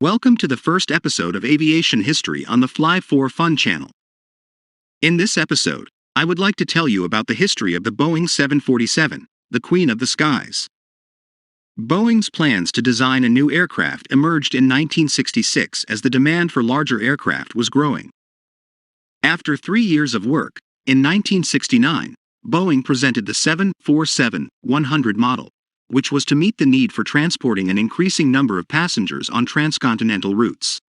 Welcome to the first episode of Aviation History on the Fly for Fun channel. In this episode, I would like to tell you about the history of the Boeing 747, the Queen of the Skies. Boeing's plans to design a new aircraft emerged in 1966 as the demand for larger aircraft was growing. After 3 years of work, in 1969, Boeing presented the 747-100 model, which was to meet the need for transporting an increasing number of passengers on transcontinental routes.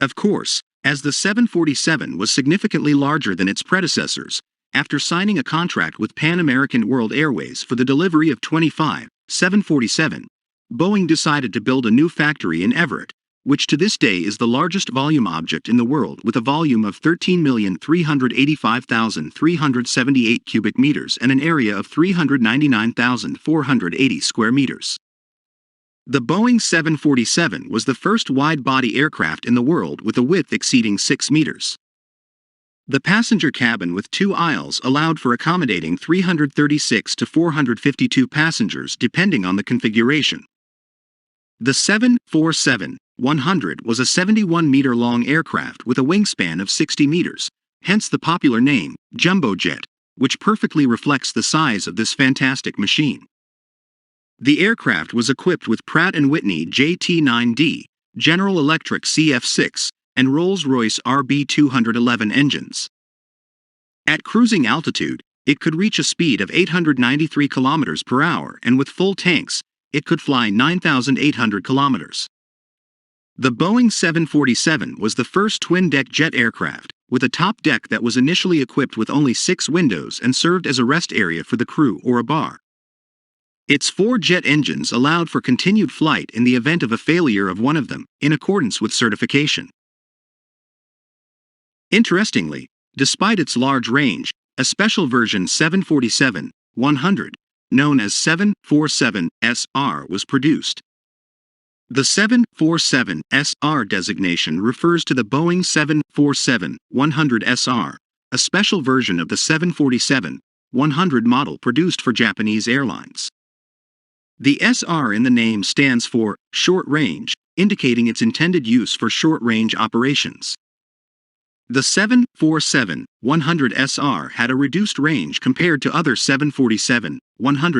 Of course, as the 747 was significantly larger than its predecessors, after signing a contract with Pan American World Airways for the delivery of 25 747, Boeing decided to build a new factory in Everett, which to this day is the largest volume object in the world with a volume of 13,385,378 cubic meters and an area of 399,480 square meters. The Boeing 747 was the first wide-body aircraft in the world with a width exceeding 6 meters. The passenger cabin with 2 aisles allowed for accommodating 336 to 452 passengers depending on the configuration. The 747-100 was a 71-meter-long aircraft with a wingspan of 60 meters, hence the popular name, jumbo jet, which perfectly reflects the size of this fantastic machine. The aircraft was equipped with Pratt & Whitney JT9D, General Electric CF6, and Rolls-Royce RB211 engines. At cruising altitude, it could reach a speed of 893 kilometers per hour, and with full tanks, it could fly 9,800 kilometers. The Boeing 747 was the first twin-deck jet aircraft, with a top deck that was initially equipped with only 6 windows and served as a rest area for the crew or a bar. Its 4 jet engines allowed for continued flight in the event of a failure of one of them, in accordance with certification. Interestingly, despite its large range, a special version 747-100, known as 747SR, was produced. The 747SR designation refers to the Boeing 747-100SR, a special version of the 747-100 model produced for Japanese airlines. The SR in the name stands for short range, indicating its intended use for short-range operations. The 747-100SR had a reduced range compared to other 747-100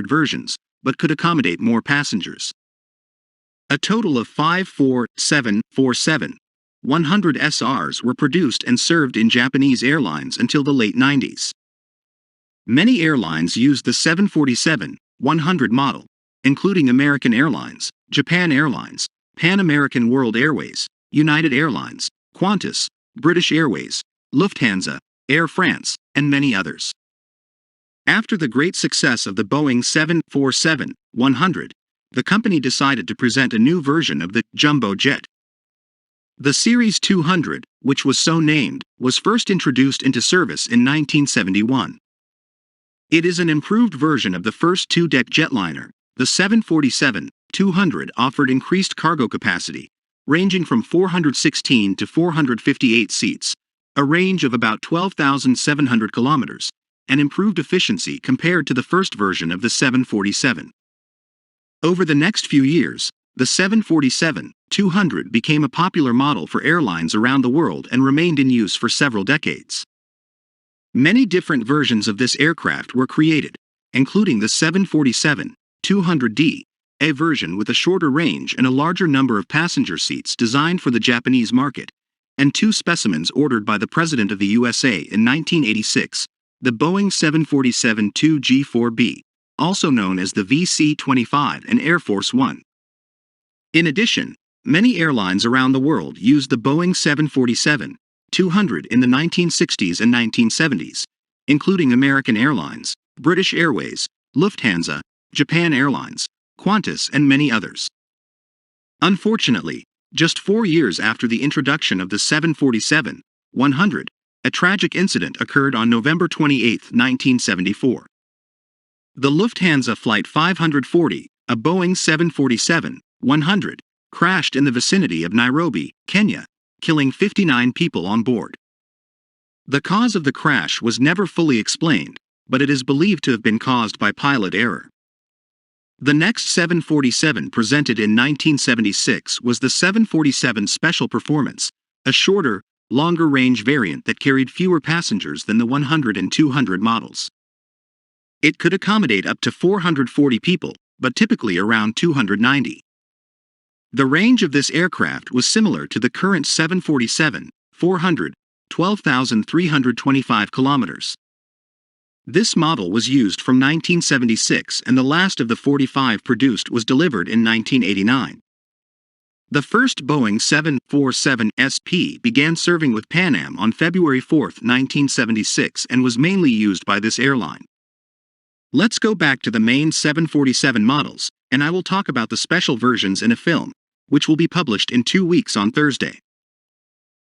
versions, but could accommodate more passengers. A total of 5 747-100 SRs were produced and served in Japanese airlines until the late 90s. Many airlines used the 747-100 model, including American Airlines, Japan Airlines, Pan American World Airways, United Airlines, Qantas, British Airways, Lufthansa, Air France, and many others. After the great success of the Boeing 747-100, the company decided to present a new version of the jumbo jet. The Series 200, which was so named, was first introduced into service in 1971. It is an improved version of the first 2-deck jetliner. The 747-200 offered increased cargo capacity, ranging from 416 to 458 seats, a range of about 12,700 kilometers, and improved efficiency compared to the first version of the 747. Over the next few years, the 747-200 became a popular model for airlines around the world and remained in use for several decades. Many different versions of this aircraft were created, including the 747-200D, a version with a shorter range and a larger number of passenger seats designed for the Japanese market, and 2 specimens ordered by the President of the USA in 1986, the Boeing 747-2G4B, also known as the VC-25 and Air Force One. In addition, many airlines around the world used the Boeing 747-200 in the 1960s and 1970s, including American Airlines, British Airways, Lufthansa, Japan Airlines, Qantas, and many others. Unfortunately, just 4 years after the introduction of the 747-100, a tragic incident occurred on November 28, 1974. The Lufthansa Flight 540, a Boeing 747-100, crashed in the vicinity of Nairobi, Kenya, killing 59 people on board. The cause of the crash was never fully explained, but it is believed to have been caused by pilot error. The next 747 presented in 1976 was the 747 Special Performance, a shorter, longer-range variant that carried fewer passengers than the 100 and 200 models. It could accommodate up to 440 people, but typically around 290. The range of this aircraft was similar to the current 747-400, 12,325 kilometers. This model was used from 1976, and the last of the 45 produced was delivered in 1989. The first Boeing 747 SP began serving with Pan Am on February 4, 1976, and was mainly used by this airline. Let's go back to the main 747 models, and I will talk about the special versions in a film, which will be published in 2 weeks on Thursday.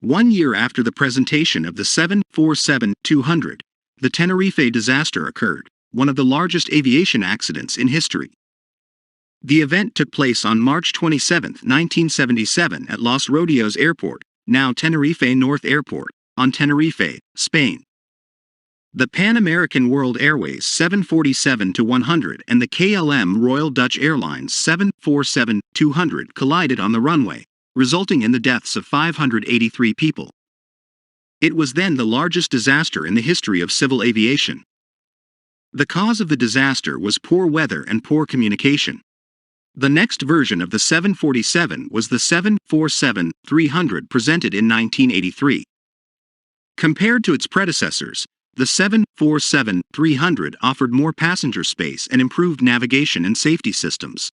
1 year after the presentation of the 747-200, the Tenerife disaster occurred, one of the largest aviation accidents in history. The event took place on March 27, 1977 at Los Rodeos Airport, now Tenerife North Airport, on Tenerife, Spain. The Pan American World Airways 747-100 and the KLM Royal Dutch Airlines 747-200 collided on the runway, resulting in the deaths of 583 people. It was then the largest disaster in the history of civil aviation. The cause of the disaster was poor weather and poor communication. The next version of the 747 was the 747-300 presented in 1983. Compared to its predecessors, the 747-300 offered more passenger space and improved navigation and safety systems.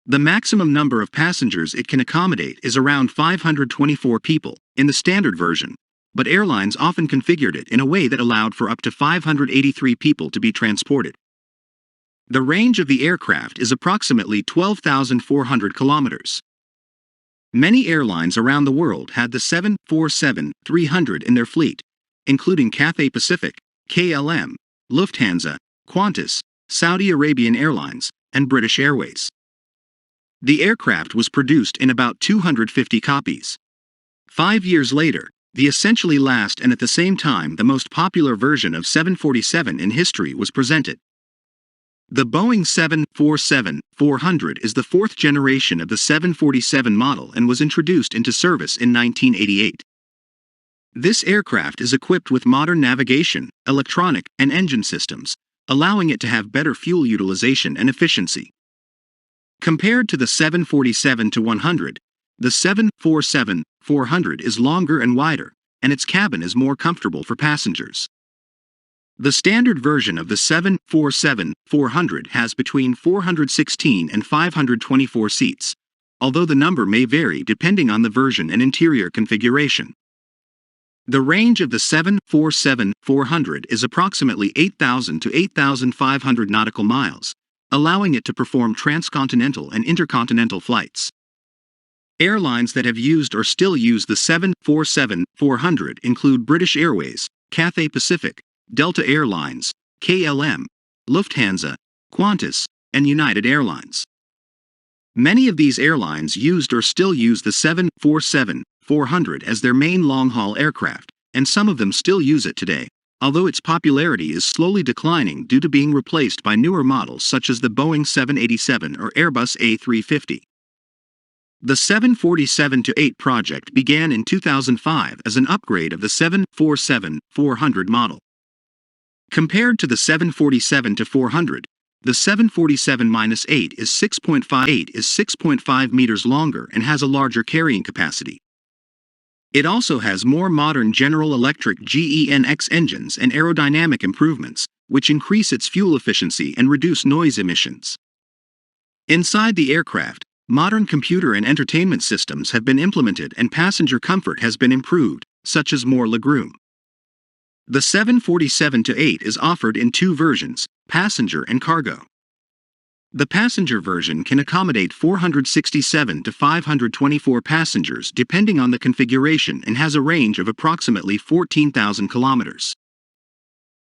The maximum number of passengers it can accommodate is around 524 people in the standard version, but airlines often configured it in a way that allowed for up to 583 people to be transported. The range of the aircraft is approximately 12,400 kilometers. Many airlines around the world had the 747-300 in their fleet, including Cathay Pacific, KLM, Lufthansa, Qantas, Saudi Arabian Airlines, and British Airways. The aircraft was produced in about 250 copies. 5 years later, the essentially last and at the same time the most popular version of 747 in history was presented. The Boeing 747-400 is the fourth generation of the 747 model and was introduced into service in 1988. This aircraft is equipped with modern navigation, electronic, and engine systems, allowing it to have better fuel utilization and efficiency. Compared to the 747-100, the 747-400 is longer and wider, and its cabin is more comfortable for passengers. The standard version of the 747-400 has between 416 and 524 seats, although the number may vary depending on the version and interior configuration. The range of the 747-400 is approximately 8,000 to 8,500 nautical miles, allowing it to perform transcontinental and intercontinental flights. Airlines that have used or still use the 747-400 include British Airways, Cathay Pacific, Delta Air Lines, KLM, Lufthansa, Qantas, and United Airlines. Many of these airlines used or still use the 747-400 as their main long-haul aircraft, and some of them still use it today, although its popularity is slowly declining due to being replaced by newer models such as the Boeing 787 or Airbus A350. The 747-8 project began in 2005 as an upgrade of the 747-400 model. Compared to the 747-400, the 747-8 is 6.5 meters longer and has a larger carrying capacity. It also has more modern General Electric GEnx engines and aerodynamic improvements, which increase its fuel efficiency and reduce noise emissions. Inside the aircraft, modern computer and entertainment systems have been implemented and passenger comfort has been improved, such as more legroom. The 747-8 is offered in two versions, passenger and cargo. The passenger version can accommodate 467 to 524 passengers depending on the configuration and has a range of approximately 14,000 kilometers.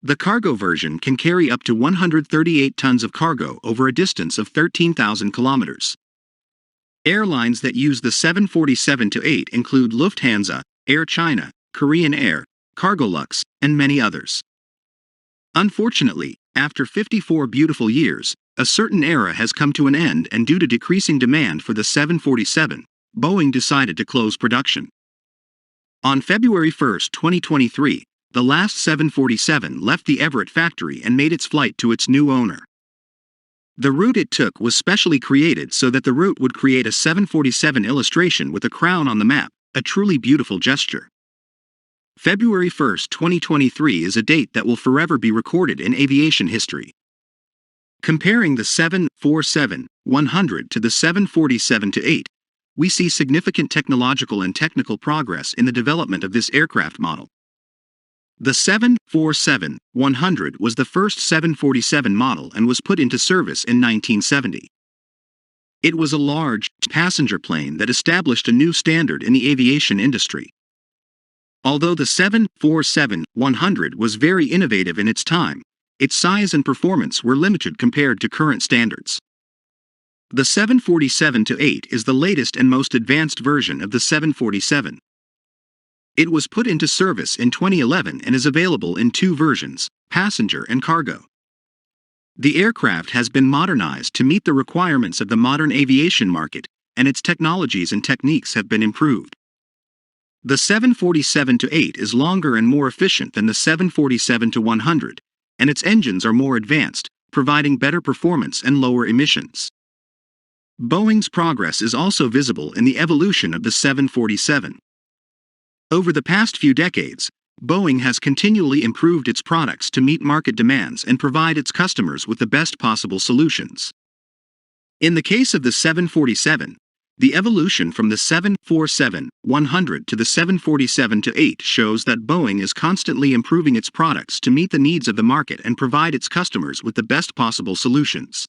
The cargo version can carry up to 138 tons of cargo over a distance of 13,000 kilometers. Airlines that use the 747-8 include Lufthansa, Air China, Korean Air, Cargolux, and many others. Unfortunately, after 54 beautiful years, a certain era has come to an end, and due to decreasing demand for the 747, Boeing decided to close production. On February 1, 2023, the last 747 left the Everett factory and made its flight to its new owner. The route it took was specially created so that the route would create a 747 illustration with a crown on the map, a truly beautiful gesture. February 1, 2023 is a date that will forever be recorded in aviation history. Comparing the 747-100 to the 747-8, we see significant technological and technical progress in the development of this aircraft model. The 747-100 was the first 747 model and was put into service in 1970. It was a large, passenger plane that established a new standard in the aviation industry. Although the 747-100 was very innovative in its time, its size and performance were limited compared to current standards. The 747-8 is the latest and most advanced version of the 747. It was put into service in 2011 and is available in two versions, passenger and cargo. The aircraft has been modernized to meet the requirements of the modern aviation market, and its technologies and techniques have been improved. The 747-8 is longer and more efficient than the 747-100, and its engines are more advanced, providing better performance and lower emissions. Boeing's progress is also visible in the evolution of the 747. Over the past few decades, Boeing has continually improved its products to meet market demands and provide its customers with the best possible solutions. In the case of the 747, the evolution from the 747-100 to the 747-8 shows that Boeing is constantly improving its products to meet the needs of the market and provide its customers with the best possible solutions.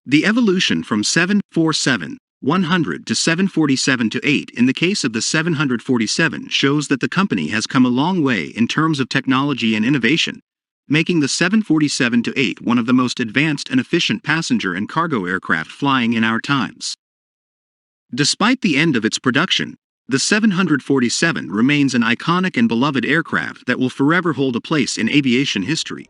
The evolution from 747-100 to 747-8 in the case of the 747 shows that the company has come a long way in terms of technology and innovation, making the 747-8 one of the most advanced and efficient passenger and cargo aircraft flying in our times. Despite the end of its production, the 747 remains an iconic and beloved aircraft that will forever hold a place in aviation history.